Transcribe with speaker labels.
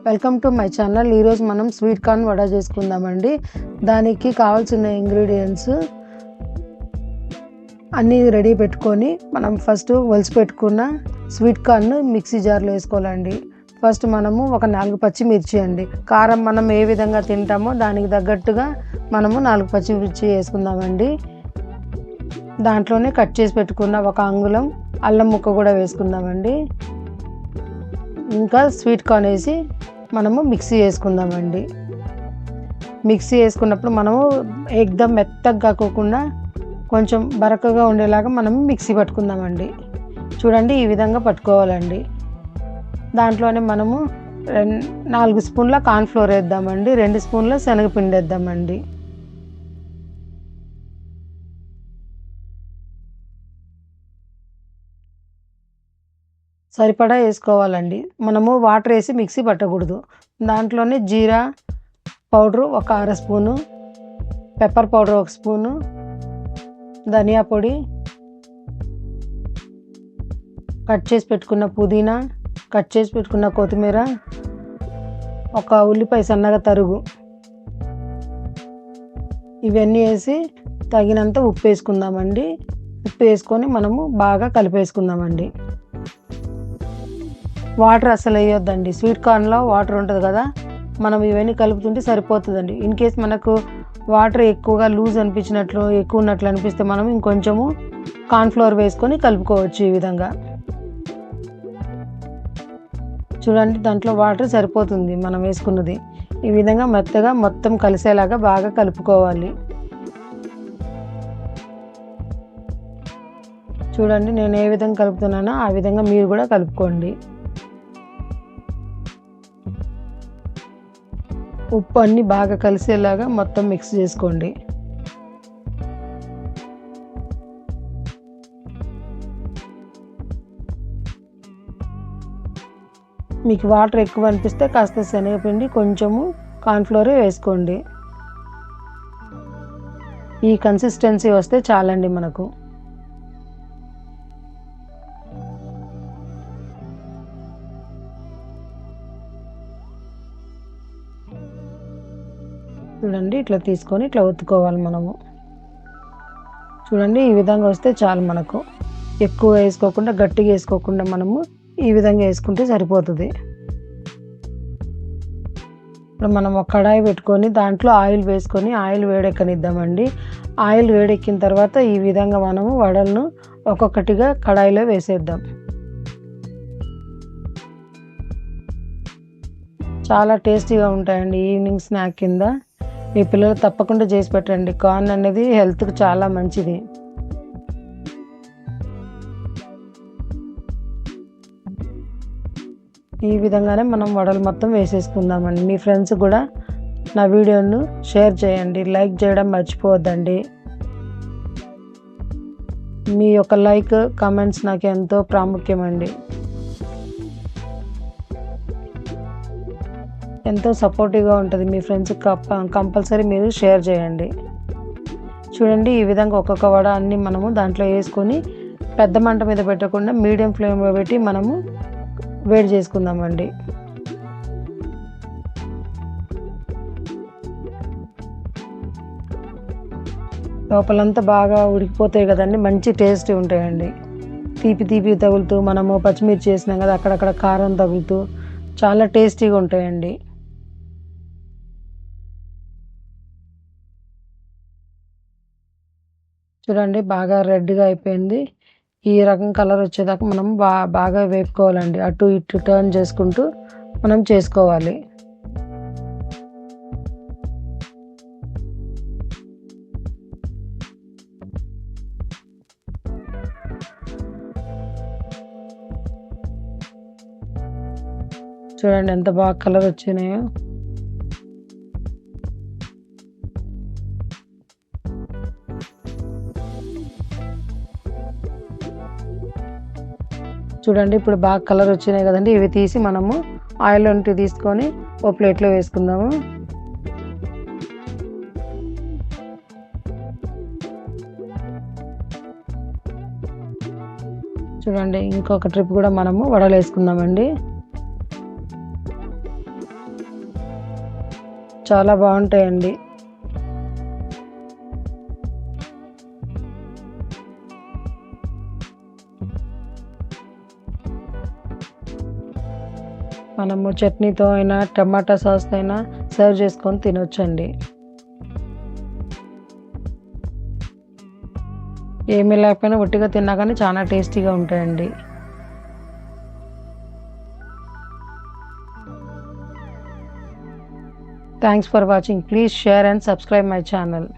Speaker 1: Welcome to my channel. ఈరోజు మనం sweet corn vada చేసుకుందామండి. దానికి కావాల్సిన ఇంగ్రీడియంట్స్ అన్నీ రెడీ పెట్టుకొని మనం ఫస్ట్ ఒలిసి పెట్టుకున్న స్వీట్ కార్న్ మిక్సీ జార్లో వేసుకోవాలండి. ఫస్ట్ మనము ఒక 4 పచ్చిమిర్చి అండి, కారం మనం ఏ విధంగా తింటామో దానికి తగ్గట్టుగా మనము 4 పచ్చిమిర్చి వేసుకుందామండి. దాంట్లోనే కట్ చేసి పెట్టుకున్న 1 అంగుళం అల్లం ముక్క కూడా వేసుకుందామండి. ఇంకా స్వీట్ కార్న్ వేసి మనము మిక్సీ వేసుకుందామండి. మిక్సీ వేసుకున్నప్పుడు మనము ఏకదమ్ మెత్తగా కాకుండా కొంచెం బరకగా ఉండేలాగా మనము మిక్సీ పట్టుకుందామండి. చూడండి, ఈ విధంగా పట్టుకోవాలండి. దాంట్లోనే మనము 4 స్పూన్ల కార్న్ఫ్లోర్ వేద్దామండి, 2 స్పూన్ల శనగపిండి వేద్దామండి. సరిపడా వేసుకోవాలండి. మనము వాటర్ వేసి మిక్సీ పట్టకూడదు. దాంట్లోనే జీరా పౌడరు 1 అర స్పూను, పెప్పర్ పౌడర్ 1 స్పూను, ధనియా పొడి, కట్ చేసి పెట్టుకున్న పుదీనా, కట్ చేసి పెట్టుకున్న కొత్తిమీర, 1 ఉల్లిపాయ సన్నగా తరుగు, ఇవన్నీ వేసి తగినంత ఉప్పు వేసుకుందామండి. ఉప్పు వేసుకొని మనము బాగా కలిపేసుకుందామండి. వాటర్ అసలు వేయొద్దండి. స్వీట్ కార్న్లో వాటర్ ఉంటుంది కదా, మనం ఇవన్నీ కలుపుతుంటే సరిపోతుందండి. ఇన్ కేస్ మనకు వాటర్ ఎక్కువగా లూజ్ అనిపించినట్లు ఎక్కువ ఉన్నట్లు అనిపిస్తే మనం ఇంకొంచెము కార్న్ఫ్లోర్ వేసుకొని కలుపుకోవచ్చు. ఈ విధంగా చూడండి, దాంట్లో వాటర్ సరిపోతుంది మనం వేసుకున్నది. ఈ విధంగా మెత్తగా మొత్తం కలిసేలాగా బాగా కలుపుకోవాలి. చూడండి, నేను ఏ విధంగా కలుపుతున్నానో ఆ విధంగా మీరు కూడా కలుపుకోండి. ఉప్పు అన్నీ బాగా కలిసేలాగా మొత్తం మిక్స్ చేసుకోండి. మీకు వాటర్ ఎక్కువ అనిపిస్తే కాస్త శనగపిండి కొంచెము కార్న్ఫ్లోర్ వేసుకోండి. ఈ కన్సిస్టెన్సీ వస్తే చాలండి మనకు. చూడండి, ఇట్లా తీసుకొని ఇట్లా ఒత్తుకోవాలి మనము. చూడండి, ఈ విధంగా వస్తే చాలు మనకు. ఎక్కువ వేసుకోకుండా గట్టిగా వేసుకోకుండా మనము ఈ విధంగా వేసుకుంటే సరిపోతుంది. ఇప్పుడు మనం ఒక కడాయి పెట్టుకొని దాంట్లో ఆయిల్ వేసుకొని ఆయిల్ వేడెక్కనిద్దామండి. ఆయిల్ వేడెక్కిన తర్వాత ఈ విధంగా మనము వడలను ఒక్కొక్కటిగా కడాయిలో వేసేద్దాం. చాలా టేస్టీగా ఉంటాయండి. ఈవినింగ్ స్నాక్ కింద మీ పిల్లలు తప్పకుండా చేసి పెట్టండి. కార్న్ అనేది హెల్త్కి చాలా మంచిది. ఈ విధంగానే మనం వడలు మొత్తం వేసేసుకుందామండి. మీ ఫ్రెండ్స్ కూడా నా వీడియోను షేర్ చేయండి, లైక్ చేయడం మర్చిపోవద్దండి. మీ యొక్క లైక్ కామెంట్స్ నాకు ఎంతో ప్రాముఖ్యమండి. ఎంతో సపోర్టివ్గా ఉంటుంది. మీ ఫ్రెండ్స్కి కంపల్సరీ మీరు షేర్ చేయండి. చూడండి, ఈ విధంగా ఒక్కొక్క వడ అన్నీ మనము దాంట్లో వేసుకొని పెద్ద మంట మీద పెట్టకుండా మీడియం ఫ్లేమ్లో పెట్టి మనము వేడి చేసుకుందామండి. లోపలంతా బాగా ఉడికిపోతాయి కదండి, మంచి టేస్టీ ఉంటాయండి. తీపి తీపి తగులుతూ మనము పచ్చిమిర్చి వేసినాం కదా, అక్కడక్కడ కారం తగులుతూ చాలా టేస్టీగా ఉంటాయండి. చూడండి, బాగా రెడ్గా అయిపోయింది. ఈ రకం కలర్ వచ్చేదాకా మనం బాగా వేపుకోవాలండి. అటు ఇటు టర్న్ చేసుకుంటూ మనం చేసుకోవాలి. చూడండి ఎంత బాగా కలర్ వచ్చినాయో. చూడండి, ఇప్పుడు బాగా కలర్ వచ్చినాయి కదండి. ఇవి తీసి మనము ఆయిల్ వంటి తీసుకొని ఓ ప్లేట్లో వేసుకుందాము. చూడండి, ఇంకొక ట్రిప్ కూడా మనము వడలు వేసుకుందామండి. చాలా బాగుంటాయండి. మనము చట్నీతో అయినా టమాటా సాస్తో అయినా సర్వ్ చేసుకొని తినొచ్చండి. ఏమీ లేకపోయినా ఒట్టిగా తిన్నా కానీ చాలా టేస్టీగా ఉంటాయండి. Thanks for watching. Please share and subscribe my channel.